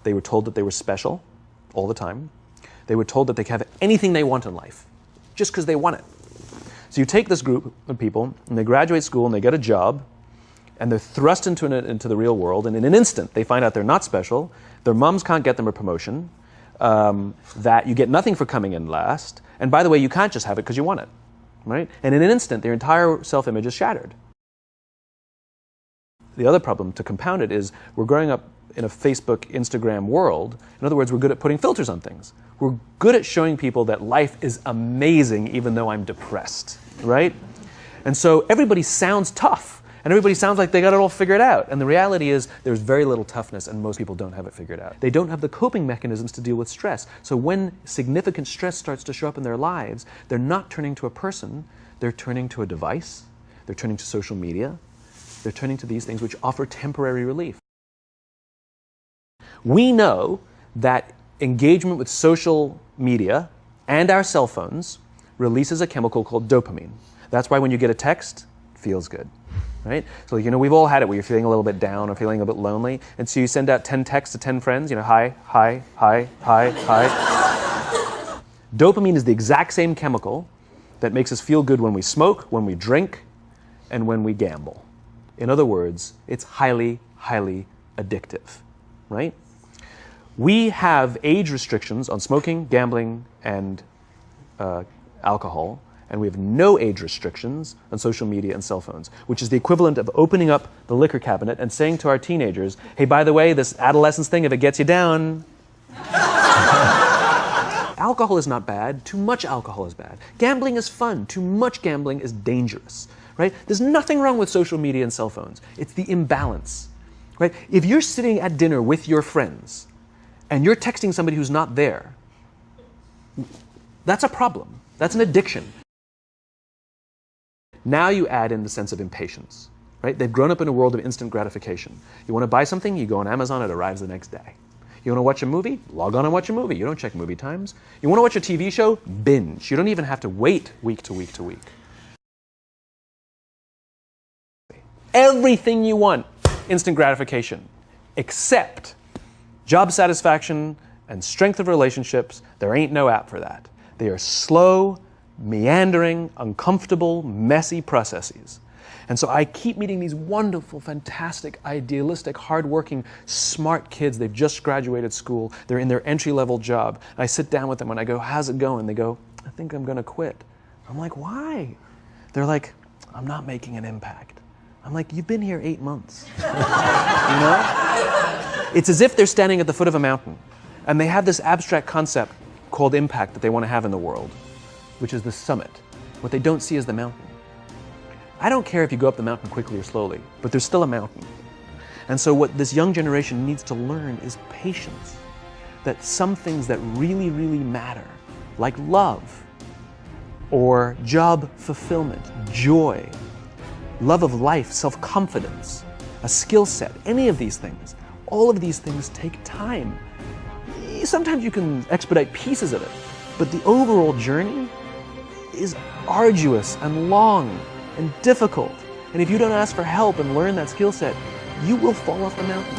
They were told that they were special all the time. They were told that they could have anything they want in life just because they want it. So you take this group of people and they graduate school and they get a job and they're thrust into the real world, and in an instant they find out they're not special, their moms can't get them a promotion, that you get nothing for coming in last, and by the way, you can't just have it because you want it, right? And in an instant their entire self-image is shattered. The other problem, to compound it, is we're growing up in a Facebook, Instagram world. In other words, we're good at putting filters on things. We're good at showing people that life is amazing even though I'm depressed, right? And so everybody sounds tough, and everybody sounds like they got it all figured out. And the reality is there's very little toughness, and most people don't have it figured out. They don't have the coping mechanisms to deal with stress. So when significant stress starts to show up in their lives, they're not turning to a person, they're turning to a device, they're turning to social media, they're turning to these things which offer temporary relief. We know that engagement with social media and our cell phones releases a chemical called dopamine. That's why when you get a text, it feels good, right? So, you know, we've all had it where you're feeling a little bit down or feeling a bit lonely, and so you send out 10 texts to 10 friends, you know, hi, hi, hi, hi, hi. Dopamine is the exact same chemical that makes us feel good when we smoke, when we drink, and when we gamble. In other words, it's highly, highly addictive, right? We have age restrictions on smoking, gambling, and alcohol, and we have no age restrictions on social media and cell phones, which is the equivalent of opening up the liquor cabinet and saying to our teenagers, hey, by the way, this adolescence thing, if it gets you down. Alcohol is not bad. Too much alcohol is bad. Gambling is fun. Too much gambling is dangerous, right? There's nothing wrong with social media and cell phones. It's the imbalance, right? If you're sitting at dinner with your friends and you're texting somebody who's not there, that's a problem. That's an addiction. Now you add in the sense of impatience, right? They've grown up in a world of instant gratification. You want to buy something, you go on Amazon, it arrives the next day. You want to watch a movie? Log on and watch a movie. You don't check movie times. You want to watch a TV show? Binge. You don't even have to wait week to week to week. Everything you want, instant gratification, except job satisfaction and strength of relationships. There ain't no app for that. They are slow, meandering, uncomfortable, messy processes. And so I keep meeting these wonderful, fantastic, idealistic, hardworking, smart kids. They've just graduated school. They're in their entry-level job. And I sit down with them and I go, how's it going? They go, I think I'm going to quit. I'm like, why? They're like, I'm not making an impact. I'm like, you've been here 8 months. You know? It's as if they're standing at the foot of a mountain and they have this abstract concept called impact that they want to have in the world, which is the summit. What they don't see is the mountain. I don't care if you go up the mountain quickly or slowly, but there's still a mountain. And so what this young generation needs to learn is patience. That some things that really, really matter, like love, or job fulfillment, joy, love of life, self-confidence, a skill set, any of these things, all of these things take time. Sometimes you can expedite pieces of it, but the overall journey is arduous and long and difficult. And if you don't ask for help and learn that skill set, you will fall off the mountain.